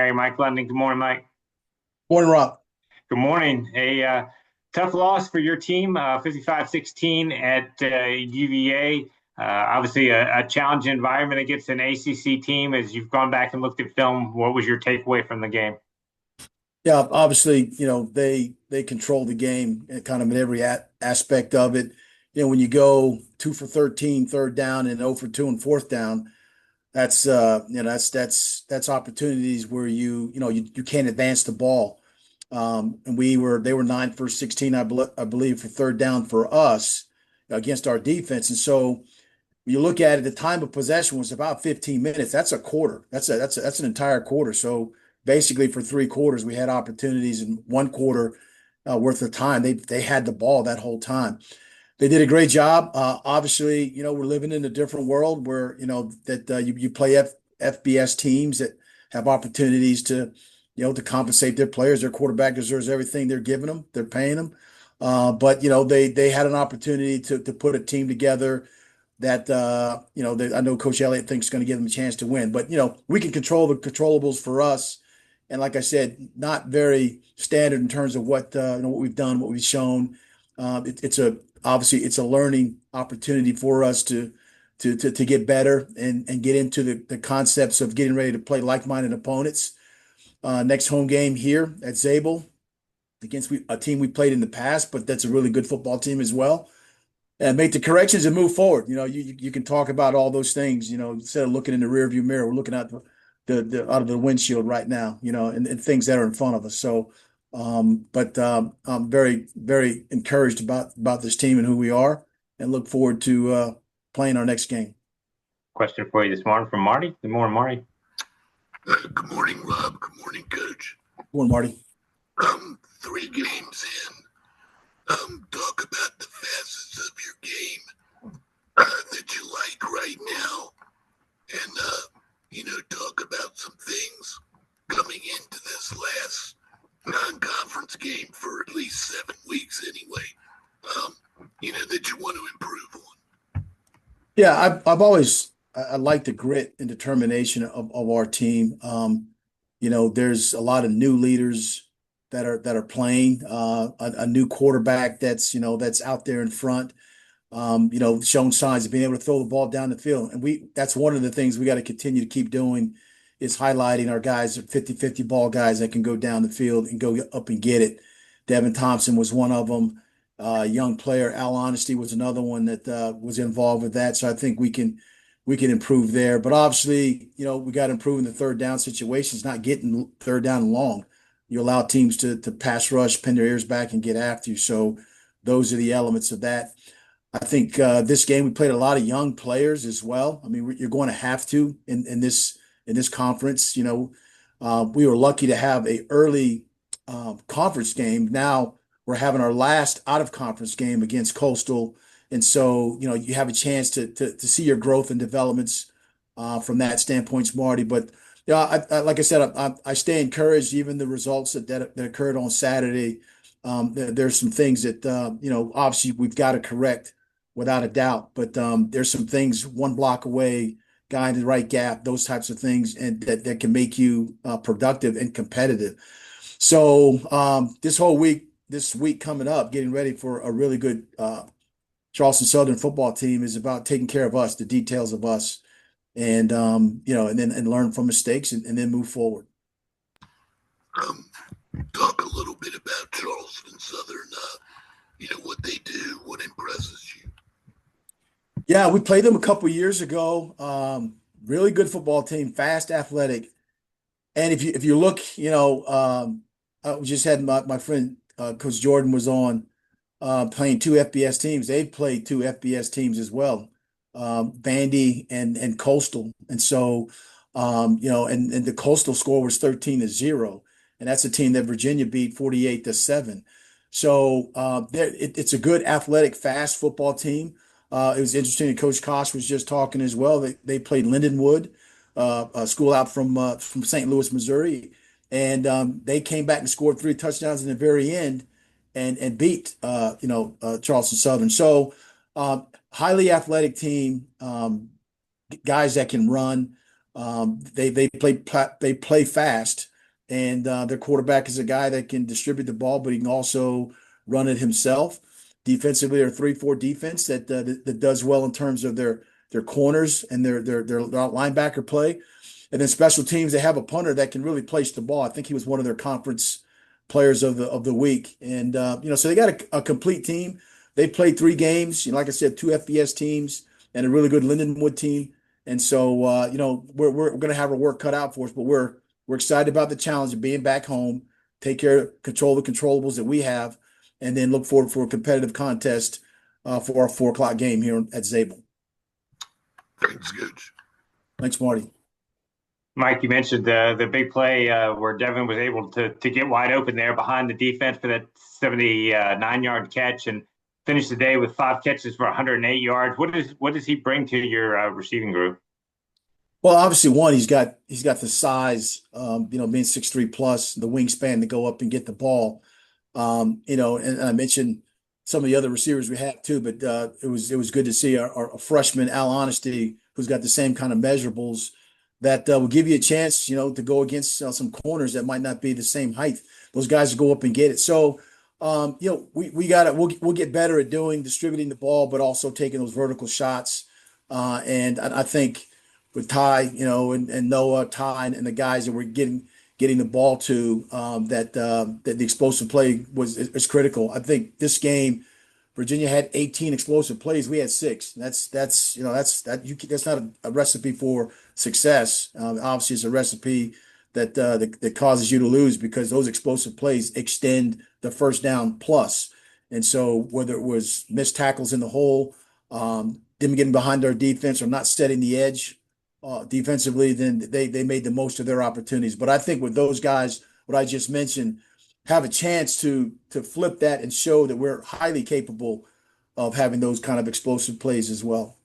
CAA, Mike London. Good morning, Mike. Morning, Rob. Good morning. Tough loss for your team, 55-16 at UVA. Obviously, a challenging environment against an ACC team. As you've gone back and looked at film, what was your takeaway from the game? Yeah, obviously, they control the game and kind of in every aspect of it. When you go 2 for 13, third down, and 0 for 2 and fourth down, that's opportunities where you can't advance the ball. And they were 9 for 16, I believe, for third down for us against our defense. And so when you look at it, the time of possession was about 15 minutes. That's a quarter. That's an entire quarter. So basically, for 3 quarters, we had opportunities in 1 quarter worth of time. They had the ball that whole time. They did a great job. Obviously, we're living in a different world where you play FBS teams that have opportunities to compensate their players. Their quarterback deserves everything they're giving them. They're paying them. But they had an opportunity to put a team together that I know Coach Elliott thinks is going to give them a chance to win. But we can control the controllables for us, and like I said, not very standard in terms of what we've done, what we've shown. Obviously it's a learning opportunity for us to get better and get into the concepts of getting ready to play like-minded opponents. Next home game here at Zabel against a team we played in the past, but that's a really good football team as well, and make the corrections and move forward. You can talk about all those things, instead of looking in the rearview mirror. We're looking out the out of the windshield right now, and things that are in front of us. So, but I'm very, very encouraged about this team and who we are, and look forward to playing our next game. Question for you this morning from Marty. Good morning, Marty. Good morning, Rob. Good morning, Coach. Good morning, Marty. 3 games in. Talk about the facets of your game that you like right now, and talk about some things coming into this last non-conference game for at least 7 weeks anyway. That you want to improve on. Yeah, I like the grit and determination of our team. There's a lot of new leaders that are playing, a new quarterback that's out there in front, showing signs of being able to throw the ball down the field. And that's one of the things we got to continue to keep doing, is highlighting our guys, 50-50 ball guys that can go down the field and go up and get it. Devin Thompson was one of them. Young player Al Honesty was another one that was involved with that. So I think we can improve there. But obviously, we got to improve in the third down situations, not getting third down long. You allow teams to pass rush, pin their ears back, and get after you. So those are the elements of that. I think this game we played a lot of young players as well. I mean, you're going to have to in this conference. We were lucky to have a early conference game. Now we're having our last out of conference game against Coastal, and so you have a chance to see your growth and developments from that standpoint, Marty. But yeah, like I said, I stay encouraged. Even the results that occurred on Saturday, there's some things that obviously we've got to correct without a doubt. But there's some things one block away, guy in the right gap, those types of things, and that can make you productive and competitive. So this week coming up, getting ready for a really good Charleston Southern football team is about taking care of us, the details of us, and and learn from mistakes and then move forward. Talk a little bit about Charleston Southern. What they do, what impresses you. Yeah, we played them a couple years ago. Really good football team, fast, athletic, and if you look, I just had my friend Coach Jordan was on playing 2 FBS teams. They've played 2 FBS teams as well, Vandy and Coastal. And so, and the Coastal score was 13-0. And that's a team that Virginia beat 48-7. So it's a good athletic, fast football team. It was interesting that Coach Kosh was just talking as well. They played Lindenwood, a school out from St. Louis, Missouri. And they came back and scored 3 touchdowns in the very end and beat Charleston Southern. So highly athletic team, guys that can run. They play fast. and their quarterback is a guy that can distribute the ball, but he can also run it himself. Defensively, they're 3-4 defense that does well in terms of their corners and their linebacker play. And then special teams, they have a punter that can really place the ball. I think he was one of their conference players of the week. And so they got a complete team. They played 3 games. Like I said, 2 FBS teams and a really good Lindenwood team. And so we're going to have our work cut out for us, but we're excited about the challenge of being back home, control the controllables that we have, and then look forward for a competitive contest for our 4 o'clock game here at Zabel. Thanks, Coach. Thanks, Marty. Mike, you mentioned the big play where Devin was able to get wide open there behind the defense for that 79-yard catch and finish the day with 5 catches for 108 yards. What does he bring to your receiving group? Well, obviously, one, he's got the size, being 6'3" plus, the wingspan to go up and get the ball. And I mentioned some of the other receivers we have too, but it was good to see our freshman Al Honesty, who's got the same kind of measurables that will give you a chance, to go against some corners that might not be the same height. Those guys will go up and get it. So, we'll get better at distributing the ball, but also taking those vertical shots. And I think with Ty, and Noah, Ty, and the guys that we're getting the ball to, that the explosive play is critical. I think this game, Virginia had 18 explosive plays. We had 6. That's not a recipe for success. Obviously, it's a recipe that causes you to lose because those explosive plays extend the first down plus. And so whether it was missed tackles in the hole, them getting behind our defense or not setting the edge defensively, then they made the most of their opportunities. But I think with those guys, what I just mentioned, have a chance to flip that and show that we're highly capable of having those kind of explosive plays as well.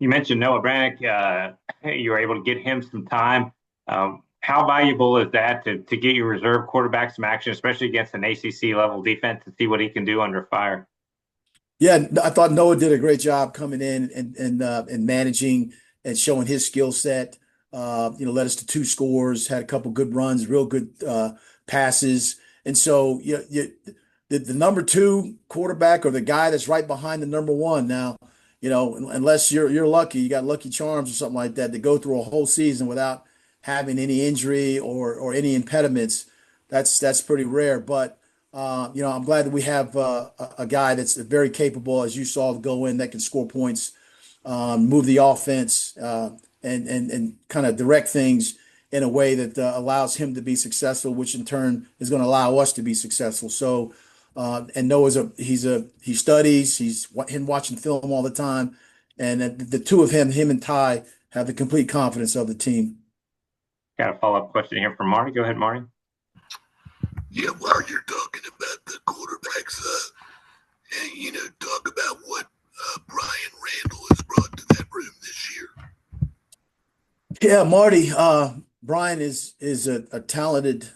You mentioned Noah Brannick. You were able to get him some time. How valuable is that to get your reserve quarterback some action, especially against an ACC level defense, to see what he can do under fire? Yeah, I thought Noah did a great job coming in and managing and showing his skill set. Led us to 2 scores, had a couple good runs, real good passes. And so the number 2 quarterback or the guy that's right behind the number 1 now, unless you're lucky, you got lucky charms or something like that to go through a whole season without having any injury or any impediments, that's pretty rare. But I'm glad that we have a guy that's very capable, as you saw, go in that can score points, move the offense, and kind of direct things in a way that allows him to be successful, which in turn is going to allow us to be successful. So, and Noah's he studies, he's him watching film all the time, and the two of him and Ty have the complete confidence of the team. Got a follow-up question here from Marty. Go ahead, Marty. Yeah, while you're talking about the quarterbacks, talk about what Brian Randall has brought to that room this year. Yeah, Marty, Brian is a talented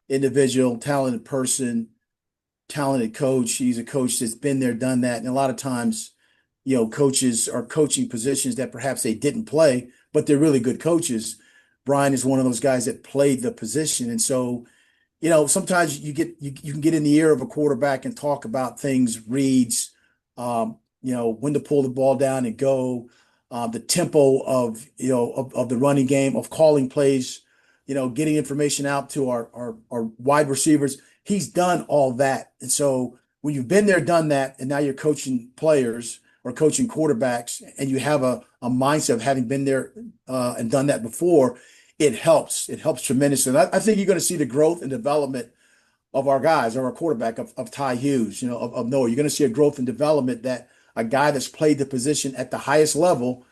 individual, talented person, talented coach. He's a coach that's been there, done that. And a lot of times, coaches are coaching positions that perhaps they didn't play, but they're really good coaches. Brian is one of those guys that played the position. And so, sometimes you can get in the ear of a quarterback and talk about things, reads, when to pull the ball down and go, the tempo of the running game, of calling plays, getting information out to our wide receivers. He's done all that. And so when you've been there, done that, and now you're coaching players or coaching quarterbacks, and you have a mindset of having been there and done that before, it helps. It helps tremendously. And I think you're going to see the growth and development of our guys, of our quarterback, of Ty Hughes, of Noah. You're going to see a growth and development that a guy that's played the position at the highest level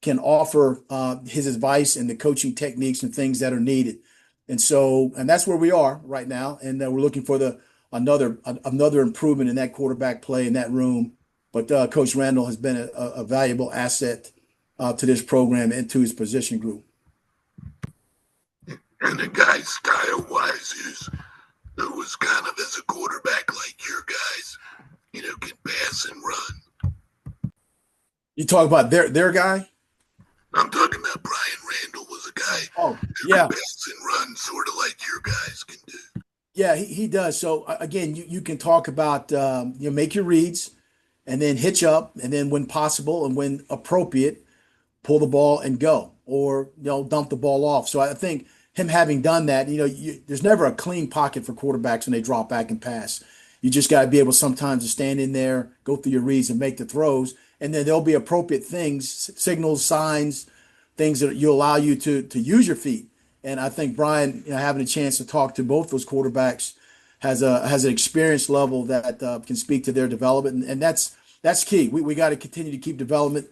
can offer his advice and the coaching techniques and things that are needed. And so, and that's where we are right now. And we're looking for another improvement in that quarterback play in that room. But Coach Randall has been a valuable asset to this program and to his position group. And a guy style-wise who was kind of as a quarterback like your guys, can pass and run. You talk about their guy? I'm talking about Brian Randall was a guy who could pass and run sort of like your your guys can do. Yeah, he does. So again, you can talk about make your reads and then hitch up and then when possible and when appropriate, pull the ball and go or dump the ball off. So I think him having done that, there's never a clean pocket for quarterbacks when they drop back and pass. You just got to be able sometimes to stand in there, go through your reads and make the throws, and then there'll be appropriate things, signals, signs, things that you allow you to use your feet. And I think Brian, having a chance to talk to both those quarterbacks has an experience level that can speak to their development, and that's key. We got to continue to keep developing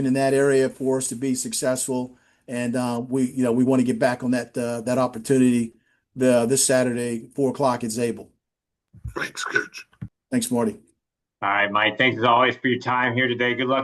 in that area for us to be successful. And we want to get back on that opportunity this Saturday, 4 o'clock at Zabel. Thanks, Coach. Thanks, Marty. All right, Mike. Thanks as always for your time here today. Good luck